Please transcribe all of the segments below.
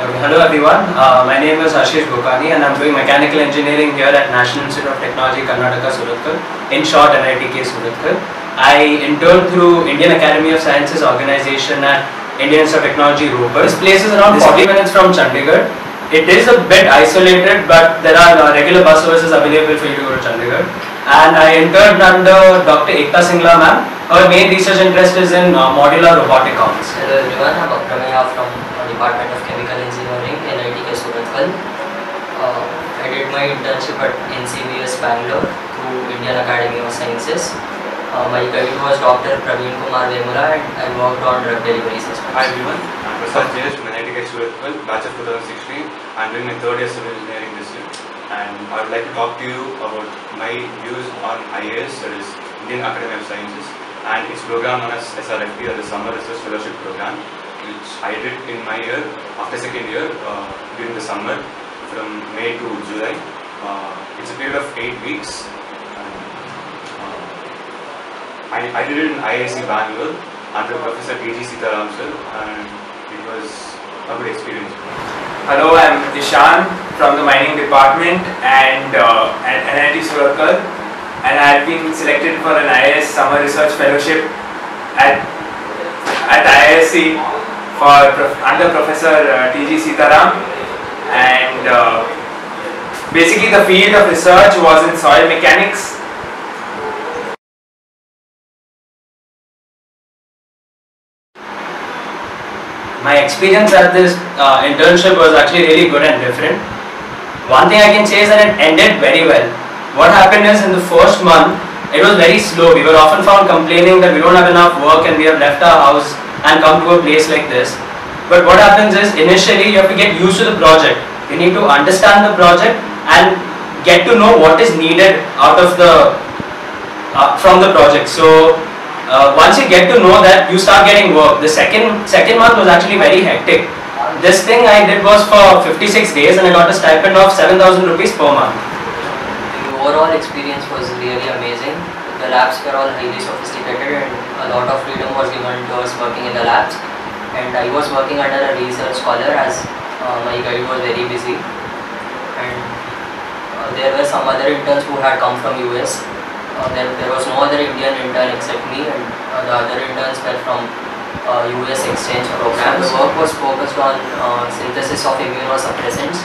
Okay, hello everyone, my name is Ashish Bhokani and I'm doing mechanical engineering here at National Institute of Technology, Karnataka, Surathkal, in short NITK Surathkal. I interned through Indian Academy of Sciences organization at Indian Institute of Technology, Ropar. This place is around 40 minutes from Chandigarh. It is a bit isolated, but there are regular bus services available for you to go to Chandigarh. And I interned under Dr. Ekta Singla ma'am. Her main research interest is in modular robotic arms. Hello everyone, I'm Akrameya from Department of Chemical Engineering, NITK Surathkal. I did my internship at NCBS Bangalore through Indian Academy of Sciences. My guide was Dr. Praveen Kumar Vemula and I worked on drug delivery system. Hi everyone, I'm Prasad Jayesh from NITK Surathkal, batch of 2016. I'm doing my third year civil engineering this year. And I would like to talk to you about my views on IAS, that is Indian Academy of Sciences, and its program known as SRFP, or the Summer Research Fellowship Program, which I did in my year, after second year, during the summer, from May to July. It's a period of 8 weeks. I did it in IISc Bangalore under Professor T.G. Sitaram sir, and it was a good experience. Hello, I'm Ishan from the mining department and at NIT Surathkal, and I have been selected for an IIS Summer Research Fellowship at IISc under Professor T.G. Sitaram, and basically the field of research was in soil mechanics. My experience at this internship was actually really good and different. One thing I can say is that it ended very well. What happened is, in the first month, it was very slow. We were often found complaining that we don't have enough work and we have left our house and come to a place like this. But what happens is, initially you have to get used to the project. You need to understand the project and get to know what is needed out of from the project. So once you get to know that, you start getting work. The second month was actually very hectic. This thing I did was for 56 days and I got a stipend of 7,000 rupees per month. The overall experience was really amazing. The labs were all highly sophisticated and a lot of freedom was given to us working in the labs. And I was working under a research scholar as my guide was very busy. And there were some other interns who had come from US. There was no other Indian intern except me, and the other interns were from US exchange program. The work was focused on synthesis of immunosuppressants.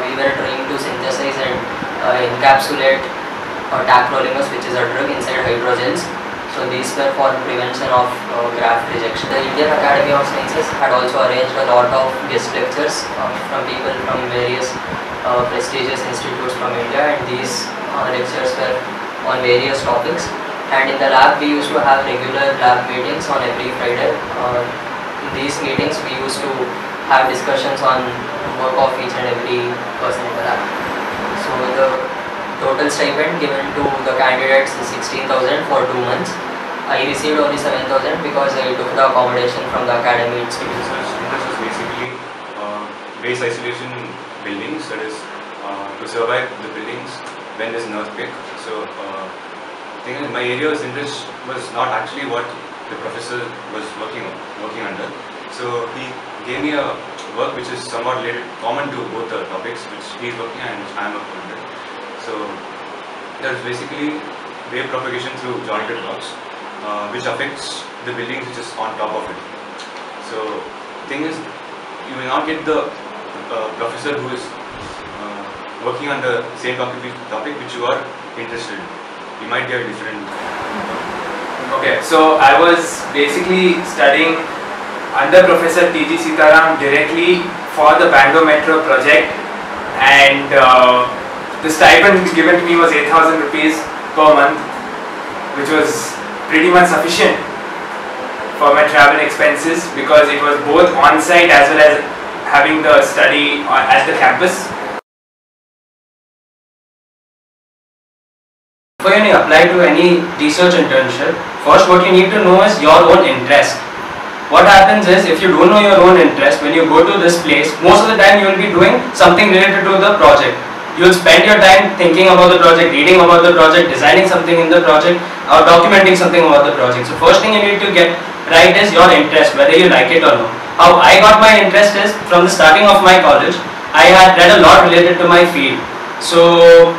We were trying to synthesize and encapsulate tacrolimus, which is a drug, inside hydrogels. So these were for prevention of graft rejection. The Indian Academy of Sciences had also arranged a lot of guest lectures from people from various prestigious institutes from India, and these lectures were on various topics. And in the lab we used to have regular lab meetings on every Friday. In these meetings we used to have discussions on work of each and every person in the lab. So the total stipend given to the candidates is 16,000 for 2 months. I received only 7,000 because I took the accommodation from the academy itself. This is basically base isolation buildings, that is to survive the buildings when there is an earthquake. So my area's interest was not actually what the professor was working under. So he gave me a work which is somewhat related, common to both the topics which he is working and which I am working under. So that is basically wave propagation through jointed rocks, which affects the buildings which is on top of it. So the thing is, you will not get the professor who is working on the same topic which you are interested in. You might get different. Okay, so I was basically studying under Professor T.G. Sitaram directly for the Bangalore Metro project, and the stipend given to me was 8,000 rupees per month, which was pretty much sufficient for my travel expenses because it was both on-site as well as having the study at the campus. When you apply to any research internship, first what you need to know is your own interest. What happens is, if you don't know your own interest, when you go to this place, most of the time you will be doing something related to the project. You will spend your time thinking about the project, reading about the project, designing something in the project, or documenting something about the project. So first thing you need to get right is your interest, whether you like it or not. how I got my interest is from the starting of my college. I had read a lot related to my field. So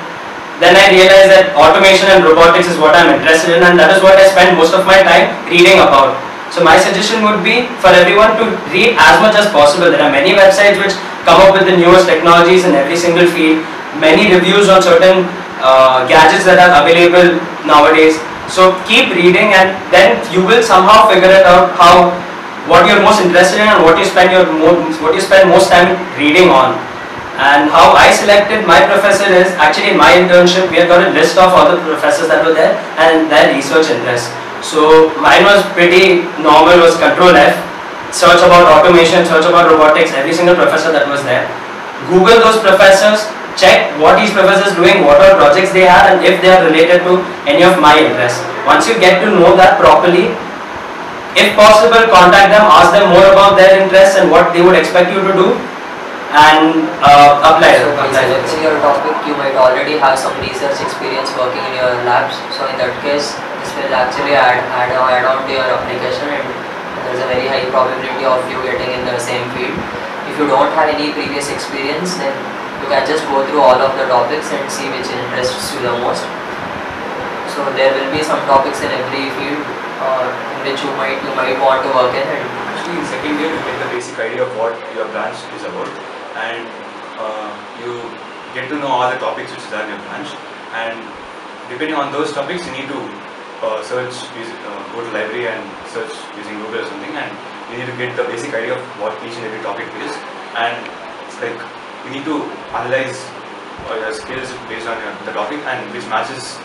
then I realized that automation and robotics is what I'm interested in, and that is what I spend most of my time reading about. So my suggestion would be for everyone to read as much as possible. There are many websites which come up with the newest technologies in every single field, many reviews on certain gadgets that are available nowadays. So keep reading, and then you will somehow figure it out what you're most interested in and what you spend most time reading on. And how I selected my professor is actually in my internship we had got a list of all the professors that were there and their research interests. So mine was pretty normal, was Control F, search about automation, search about robotics, every single professor that was there. Google those professors, check what each professor is doing, what all projects they have, and if they are related to any of my interests. Once you get to know that properly, if possible, contact them, ask them more about their interests and what they would expect you to do, and apply. So basically your topic, you might already have some research experience working in your labs. So in that case, this will actually add on to your application, and there's a very high probability of you getting in the same field. If you don't have any previous experience, then you can just go through all of the topics and see which interests you the most. So there will be some topics in every field in which you might want to work in. And actually, in second year, you get the basic idea of what your branch is about, and you get to know all the topics which are in your branch, and depending on those topics you need to search, go to library and search using Google or something, and you need to get the basic idea of what each and every topic is, and like you need to analyze your skills based on the topic and which matches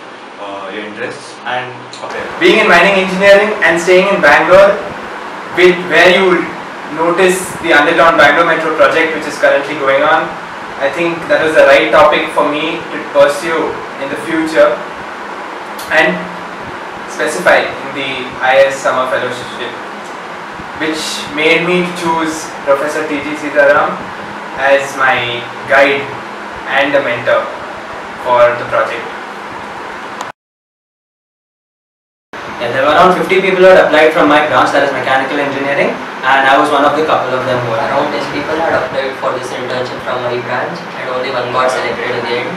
your interests, and okay. Being in mining engineering and staying in Bangalore, where you notice the underground Bangalore Metro project which is currently going on, I think that was the right topic for me to pursue in the future and specify in the IIS Summer Fellowship, which made me choose Professor T.G. Sitaram as my guide and a mentor for the project. Yeah, there were around 50 people who had applied from my branch, that is mechanical engineering, and I was one of the couple of them who had. around 10 people had applied for this internship from my branch, and only one got selected in the end.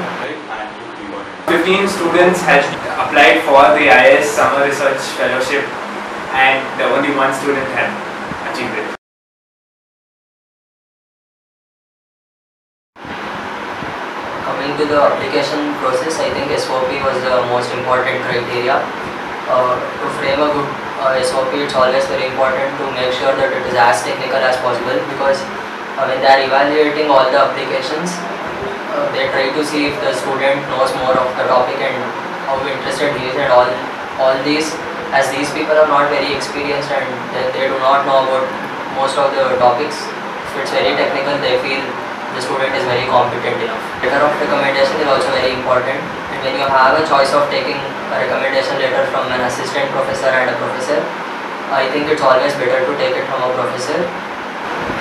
15 students had applied for the IIS Summer Research Fellowship, and only one student had achieved it. Coming to the application process, I think SOP was the most important criteria. To frame a good SOP, it's always very important to make sure that it is as technical as possible, because when they are evaluating all the applications, they try to see if the student knows more of the topic and how interested he is, and all these, as these people are not very experienced and they do not know about most of the topics. If it's very technical, they feel the student is very competent enough. Letter of recommendation is also very important, and when you have a choice of taking a recommendation letter from an assistant professor and a professor, I think it's always better to take it from a professor.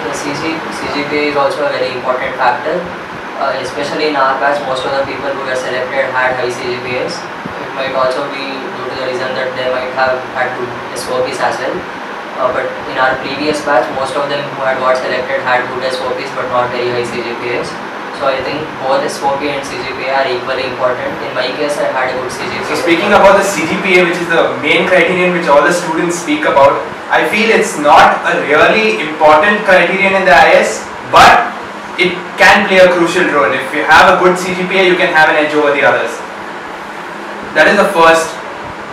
The CGPA is also a very important factor. Especially in our batch, most of the people who were selected had high CGPAs. It might also be due to the reason that they might have had good SOPs as well. But in our previous batch, most of them who had got selected had good SOPs but not very high CGPAs. So I think both SOP and CGPA are equally important. In my case, I had a good CGPA. So speaking about the CGPA, which is the main criterion which all the students speak about, I feel it's not a really important criterion in the IIS, but it can play a crucial role. If you have a good CGPA, you can have an edge over the others. That is the first.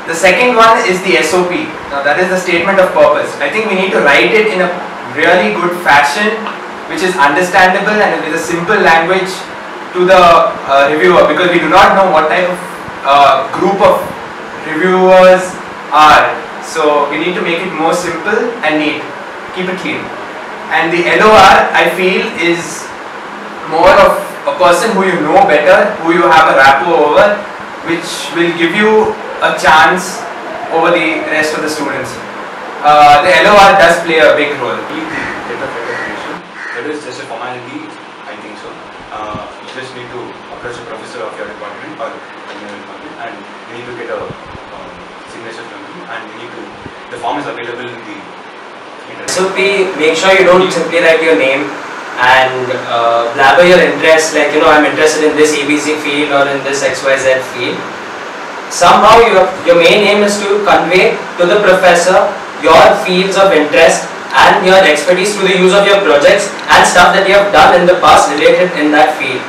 The second one is the SOP. Now that is the statement of purpose. I think we need to write it in a really good fashion, which is understandable and with a simple language to the reviewer, because we do not know what type of group of reviewers are. So we need to make it more simple and neat. Keep it clean. And the LOR, I feel, is more of a person who you know better, who you have a rapport over, which will give you a chance over the rest of the students. The LOR does play a big role. That is just a formality, I think so. You just need to approach a professor of your department or your department, and you need to get a signature from him, and you need to. The form is available in the SOP, make sure you don't simply write your name and blabber your interests like, I'm interested in this ABC field or in this XYZ field. Somehow your main aim is to convey to the professor your fields of interest and your expertise through the use of your projects and stuff that you have done in the past related in that field.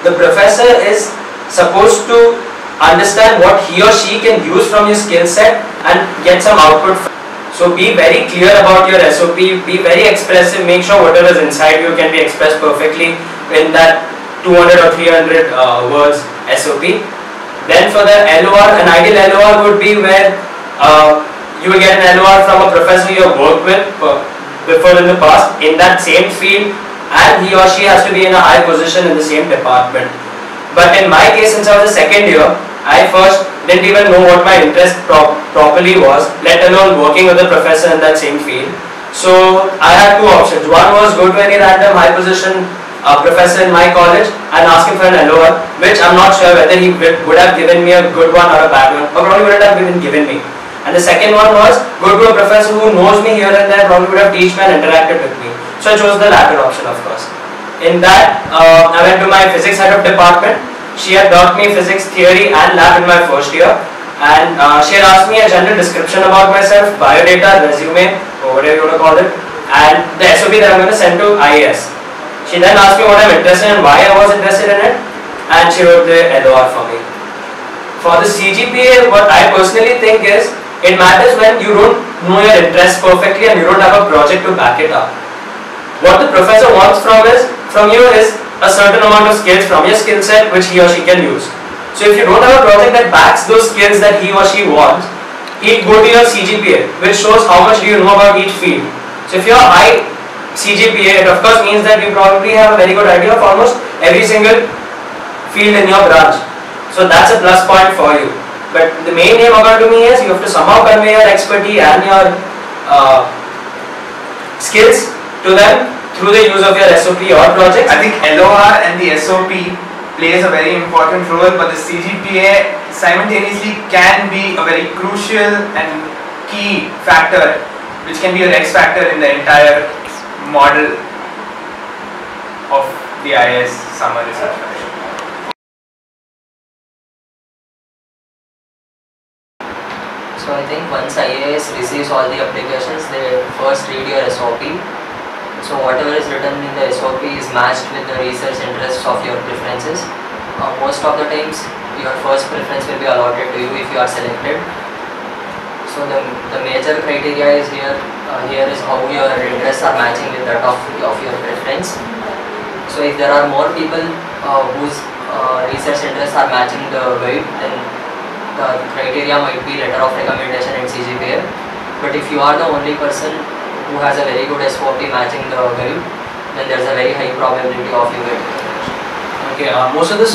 The professor is supposed to understand what he or she can use from your skill set and get some output from. So be very clear about your SOP, be very expressive, make sure whatever is inside you can be expressed perfectly in that 200 or 300 words SOP. Then for the LOR, an ideal LOR would be where you will get an LOR from a professor you have worked with before in the past in that same field, and he or she has to be in a high position in the same department. But in my case, since I was a second year, I first didn't even know what my interest properly was, let alone working with a professor in that same field. So I had two options. One was go to any random high position professor in my college and ask him for an LOR, which I'm not sure whether he would have given me a good one or a bad one, or probably wouldn't have even given me. And the second one was go to a professor who knows me here and there, probably would have taught me and interacted with me. So I chose the latter option, of course. In that, I went to my physics head of department. She had taught me physics theory and lab in my first year, and she had asked me a general description about myself, biodata, resume, or whatever you want to call it, and the SOP that I'm going to send to IAS. She then asked me what I'm interested in, why I was interested in it, and she wrote the LOR for me. For the CGPA, what I personally think is, it matters when you don't know your interests perfectly and you don't have a project to back it up. What the professor wants from you is a certain amount of skills from your skill set which he or she can use. So if you don't have a project that backs those skills that he or she wants, he'll go to your CGPA, which shows how much do you know about each field. So if you're high CGPA, it of course means that you probably have a very good idea of almost every single field in your branch. So that's a plus point for you. But the main aim according to me is you have to somehow convey your expertise and your skills to them through the use of your SOP or projects. I think LOR and the SOP plays a very important role, but the CGPA simultaneously can be a very crucial and key factor, which can be an X factor in the entire model of the IAS summer research fellowship. So I think once IAS receives all the applications, they first read your SOP. So whatever is written in the SOP is matched with the research interests of your preferences. Most of the times, your first preference will be allotted to you if you are selected. So the major criteria is here is how your interests are matching with that of your preference. So if there are more people whose research interests are matching the guide, then the criteria might be letter of recommendation and CGPA. But if you are the only person who has a very good SOP matching the guide, then there's a very high probability of you getting it. Okay, most of the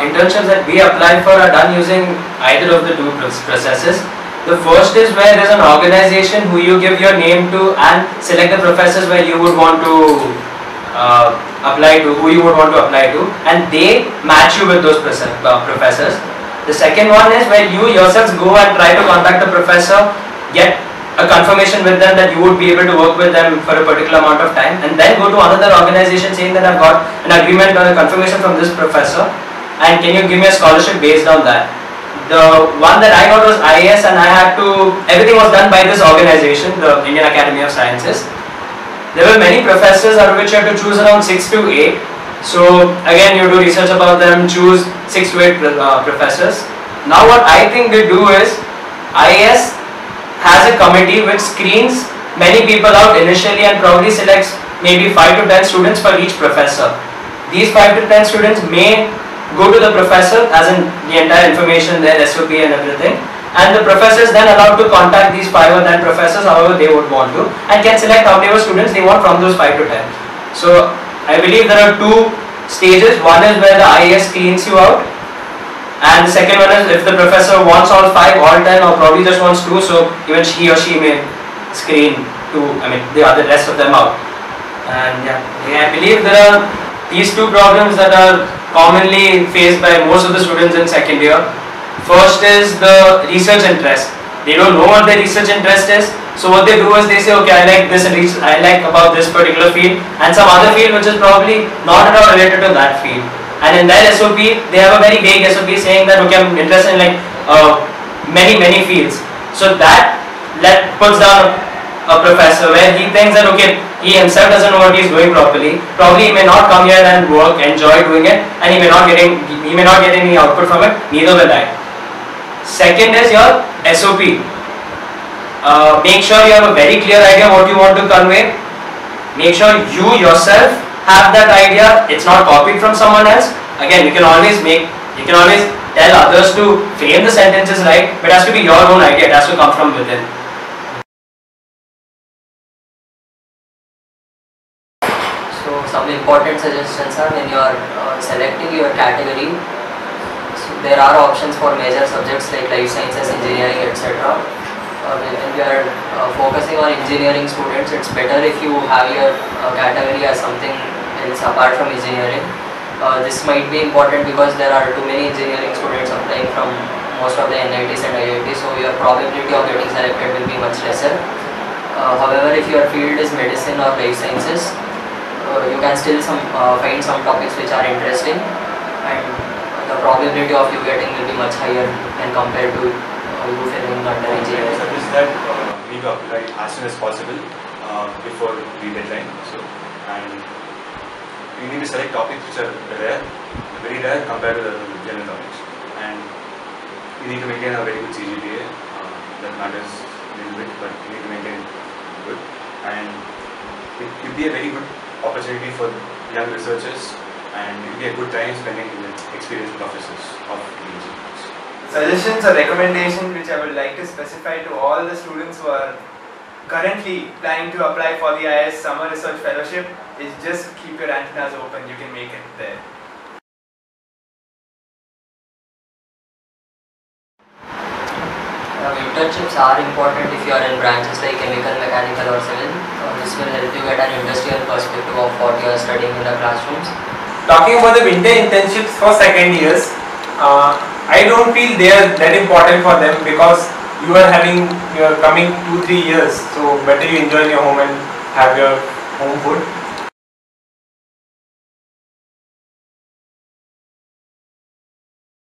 internships that we apply for are done using either of the two processes. The first is where there's an organization who you give your name to and select the professors where you would want to apply to, who you would want to apply to, and they match you with those professors. The second one is where you yourselves go and try to contact the professor, get a confirmation with them that you would be able to work with them for a particular amount of time, and then go to another organization saying that I've got an agreement or a confirmation from this professor, and can you give me a scholarship based on that. The one that I got was IAS, and everything was done by this organization, the Indian Academy of Sciences. There were many professors out of which you had to choose around 6 to 8. So again, you do research about them, choose 6 to 8 professors. Now what I think they do is, IAS has a committee which screens many people out initially and probably selects maybe 5 to 10 students for each professor. These 5 to 10 students may go to the professor, as in the entire information, their SOP and everything, and the professor is then allowed to contact these 5 or 10 professors however they would want to, and can select how many students they want from those 5 to 10. So I believe there are 2 stages. One is where the IAS screens you out, and the second one is if the professor wants all 5, all 10, or probably just wants 2, so even he or she may screen the rest of them out. And I believe there are these 2 problems that are commonly faced by most of the students in second year. First is the research interest. They don't know what their research interest is. So what they do is they say, okay, I like this and I like about this particular field, and some other field which is probably not at all related to that field. And in their SOP, they have a very vague SOP saying that, okay, I'm interested in like many fields. So that puts down a professor where he thinks that, okay, he himself doesn't know what he's doing properly. Probably he may not come here and work, enjoy doing it, and he may not get any output from it. Neither will I. Second is your SOP. Make sure you have a very clear idea what you want to convey. Make sure you yourself have that idea. It's not copied from someone else. Again, you can always tell others to frame the sentences right, but it has to be your own idea. It has to come from within. So some important suggestions are when you are selecting your category, so there are options for major subjects like life sciences, engineering, etc. When we are focusing on engineering students, it's better if you have your category as something else apart from engineering. This might be important because there are too many engineering students applying from most of the NITs and IITs, so your probability of getting selected will be much lesser. However, if your field is medicine or life sciences, you can still find some topics which are interesting, and the probability of you getting will be much higher when compared to you filling under engineering. So is that we need to apply as soon as possible before the deadline. So, and you need to select topics which are rare, very rare compared to the general topics, and you need to maintain a very good CGPA. That matters a little bit, but you need to maintain good, and it could be a very good opportunity for young researchers, and it will be a good time spending with experienced professors of the engineering. Suggestions or recommendations which I would like to specify to all the students who are currently planning to apply for the IIS Summer Research Fellowship is just keep your antennas open, you can make it there. Internships are important if you are in branches like chemical, mechanical or civil. This will help you get an industrial perspective of what you are studying in the classrooms. Talking about the winter internships for second years, I don't feel they are that important for them because you are coming 2-3 years, so better you enjoy your home and have your home food.